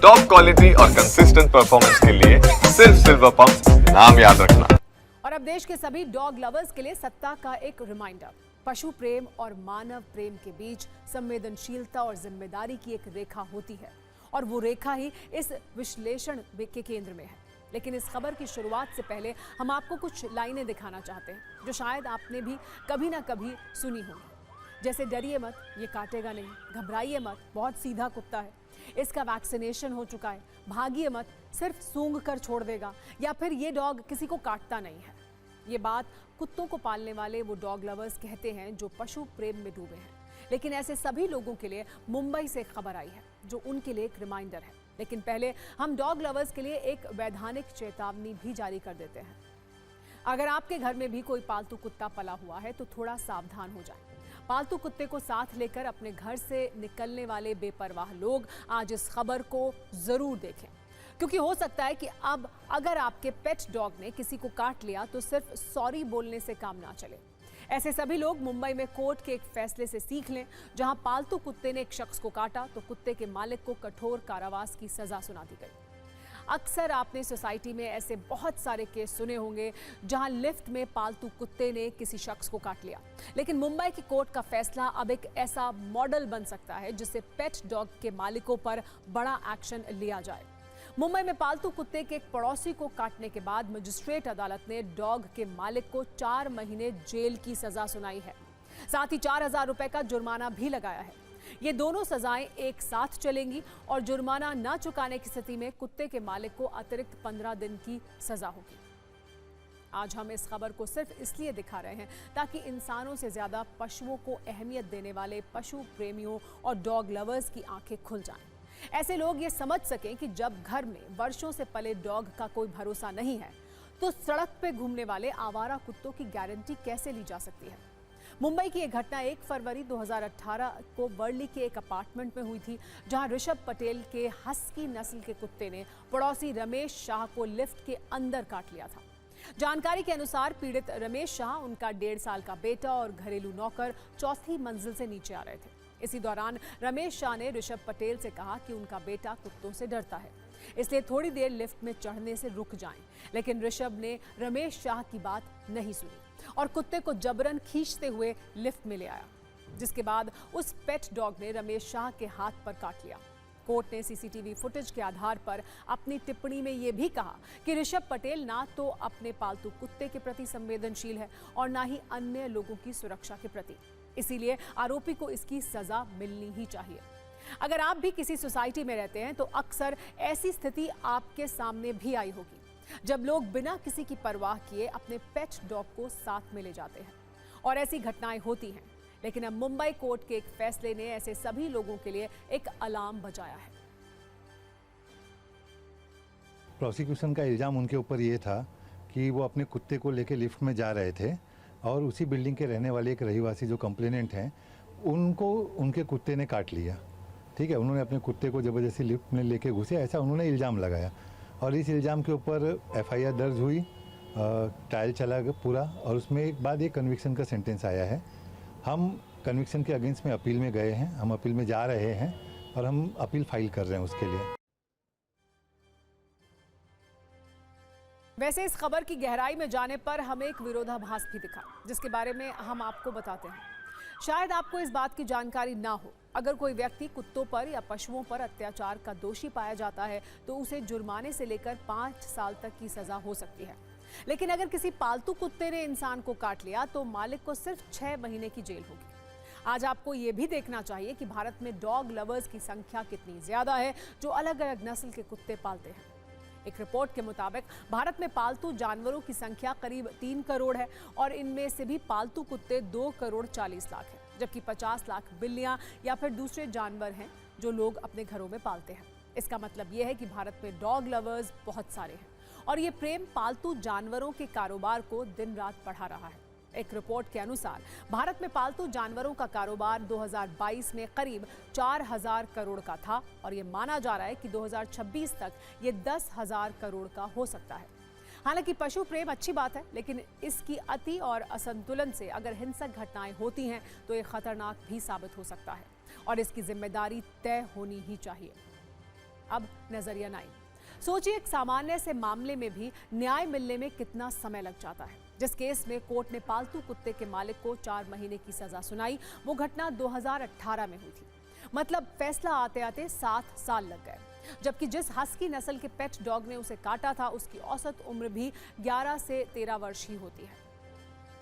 Top quality और consistent performance के लिए सिर्फ सिल्वर पंप नाम याद रखना। और अब देश के सभी डॉग लवर्स के लिए सत्ता का एक रिमाइंडर। पशु प्रेम और मानव प्रेम के बीच संवेदनशीलता और जिम्मेदारी की एक रेखा होती है और वो रेखा ही इस विश्लेषण के केंद्र में है। लेकिन इस खबर की शुरुआत से पहले हम आपको कुछ लाइनें दिखाना चाहते हैं जो शायद आपने भी कभी ना कभी सुनी होंगी। जैसे डरिए मत, ये काटेगा नहीं, घबराइए मत, बहुत सीधा कुत्ता है, इसका वैक्सीनेशन हो चुका है, भागिए मत, सिर्फ सूंघ कर छोड़ देगा, या फिर ये डॉग किसी को काटता नहीं है। ये बात कुत्तों को पालने वाले वो डॉग लवर्स कहते हैं जो पशु प्रेम में डूबे हैं। लेकिन ऐसे सभी लोगों के लिए मुंबई से खबर आई है जो उनके लिए एक रिमाइंडर है। लेकिन पहले हम डॉग लवर्स के लिए एक वैधानिक चेतावनी भी जारी कर देते हैं। अगर आपके घर में भी कोई पालतू कुत्ता पला हुआ है तो थोड़ा सावधान हो जाए। पालतू कुत्ते को साथ लेकर अपने घर से निकलने वाले बेपरवाह लोग आज इस खबर को जरूर देखें, क्योंकि हो सकता है कि अब अगर आपके पेट डॉग ने किसी को काट लिया तो सिर्फ सॉरी बोलने से काम ना चले। ऐसे सभी लोग मुंबई में कोर्ट के एक फैसले से सीख लें, जहां पालतू कुत्ते ने एक शख्स को काटा तो कुत्ते के मालिक को कठोर कारावास की सजा सुना दी गई। अक्सर आपने सोसाइटी में ऐसे बहुत सारे केस सुने होंगे जहां लिफ्ट में पालतू कुत्ते ने किसी शख्स को काट लिया। लेकिन मुंबई की कोर्ट का फैसला अब एक ऐसा मॉडल बन सकता है जिससे पेट डॉग के मालिकों पर बड़ा एक्शन लिया जाए। मुंबई में पालतू कुत्ते के एक पड़ोसी को काटने के बाद मजिस्ट्रेट अदालत ने डॉग के मालिक को 4 महीने जेल की सजा सुनाई है। साथ ही 4,000 रुपए का जुर्माना भी लगाया है। ये दोनों सजाएं एक साथ चलेंगी और जुर्माना न चुकाने की स्थिति में कुत्ते के मालिक को अतिरिक्त 15 दिन की सजा होगी। आज हम इस खबर को सिर्फ इसलिए दिखा रहे हैं ताकि इंसानों से ज्यादा पशुओं को अहमियत देने वाले पशु प्रेमियों और डॉग लवर्स की आंखें खुल जाएं। ऐसे लोग ये समझ सकें कि जब घर में वर्षों से पले डॉग का कोई भरोसा नहीं है तो सड़क पे घूमने वाले आवारा कुत्तों की गारंटी कैसे ली जा सकती है। मुंबई की एक घटना 1 फरवरी 2018 को वर्ली के एक अपार्टमेंट में हुई थी, जहां ऋषभ पटेल के हस्की नस्ल के कुत्ते ने पड़ोसी रमेश शाह को लिफ्ट के अंदर काट लिया था। जानकारी के अनुसार पीड़ित रमेश शाह, उनका 1.5 साल का बेटा और घरेलू नौकर 4थी मंजिल से नीचे आ रहे थे। इसी दौरान रमेश शाह ने ऋषभ पटेल से कहा कि उनका बेटा कुत्तों से डरता है, इसलिए थोड़ी देर लिफ्ट में चढ़ने से रुक जाएं। लेकिन ऋषभ ने रमेश शाह की बात नहीं सुनी और कुत्ते को जबरन खींचते हुए लिफ्ट में ले आया, जिसके बाद उस पेट डॉग ने रमेश शाह के हाथ पर काट लिया। कोर्ट ने सीसीटीवी फुटेज के आधार पर अपनी टिप्पणी में यह भी कहा कि ऋषभ पटेल ना तो अपने पालतू कुत्ते के प्रति संवेदनशील है और ना ही अन्य लोगों की सुरक्षा के प्रति। इसीलिए आरोपी को इसकी सजा मिलनी ही चाहिए। अगर आप भी किसी सोसाइटी में रहते हैं तो अक्सर ऐसी स्थिति आपके सामने भी आई होगी, जब लोग बिना किसी की परवाह किए अपने पेट डॉग को साथ में ले जाते हैं और ऐसी घटनाएं होती हैं। लेकिन अब मुंबई कोर्ट के एक फैसले ने ऐसे सभी लोगों के लिए एक अलार्म बजाया है। प्रोसिक्यूशन का इल्ज़ाम उनके ऊपर ये था कि वो अपने कुत्ते को लेकर लिफ्ट में जा रहे थे और उसी बिल्डिंग के रहने वाले एक रहीवासी जो कंप्लेनेंट हैं उनको उनके कुत्ते ने काट लिया। ठीक है, उन्होंने अपने कुत्ते को ज़बरदस्ती लिफ्ट में लेके घुसे, ऐसा उन्होंने इल्ज़ाम लगाया और इस इल्ज़ाम के ऊपर FIR दर्ज हुई, ट्रायल चला पूरा और उसमें एक बाद एक कन्विक्शन का सेंटेंस आया है। हम कन्विक्शन के अगेंस्ट में अपील में गए हैं, हम अपील में जा रहे हैं और हम अपील फाइल कर रहे हैं उसके लिए। वैसे इस खबर की गहराई में जाने पर हमें एक विरोधाभास भी दिखा, जिसके बारे में हम आपको बताते हैं। शायद आपको इस बात की जानकारी ना हो, अगर कोई व्यक्ति कुत्तों पर या पशुओं पर अत्याचार का दोषी पाया जाता है तो उसे जुर्माने से लेकर 5 साल तक की सजा हो सकती है। लेकिन अगर किसी पालतू कुत्ते ने इंसान को काट लिया तो मालिक को सिर्फ 6 महीने की जेल होगी। आज आपको ये भी देखना चाहिए कि भारत में डॉग लवर्स की संख्या कितनी ज्यादा है जो अलग अलग नस्ल के कुत्ते पालते हैं। एक रिपोर्ट के मुताबिक भारत में पालतू जानवरों की संख्या करीब 3 करोड़ है और इनमें से भी पालतू कुत्ते 2 करोड़ 40 लाख हैं, जबकि 50 लाख बिल्लियां या फिर दूसरे जानवर हैं जो लोग अपने घरों में पालते हैं। इसका मतलब यह है कि भारत में डॉग लवर्स बहुत सारे हैं और ये प्रेम पालतू जानवरों के कारोबार को दिन रात बढ़ा रहा है। एक रिपोर्ट के अनुसार भारत में पालतू जानवरों का कारोबार 2022 में करीब 4,000 करोड़ का था और ये माना जा रहा है कि 2026 तक ये 10,000 करोड़ का हो सकता है। हालांकि पशु प्रेम अच्छी बात है, लेकिन इसकी अति और असंतुलन से अगर हिंसक घटनाएं होती हैं तो ये खतरनाक भी साबित हो सकता है और इसकी जिम्मेदारी तय होनी ही चाहिए। अब नजरिया 9। सोचिए, एक सामान्य से मामले में भी न्याय मिलने में कितना समय लग जाता है। जिस केस में कोर्ट ने पालतू कुत्ते के मालिक को 4 महीने की सजा सुनाई, वो घटना 2018 में हुई थी। मतलब फैसला आते आते 7 साल लग गए। जबकि जिस हस्की नस्ल के पेट डॉग ने उसे काटा था, उसकी औसत उम्र भी 11 से 13 वर्ष ही होती है।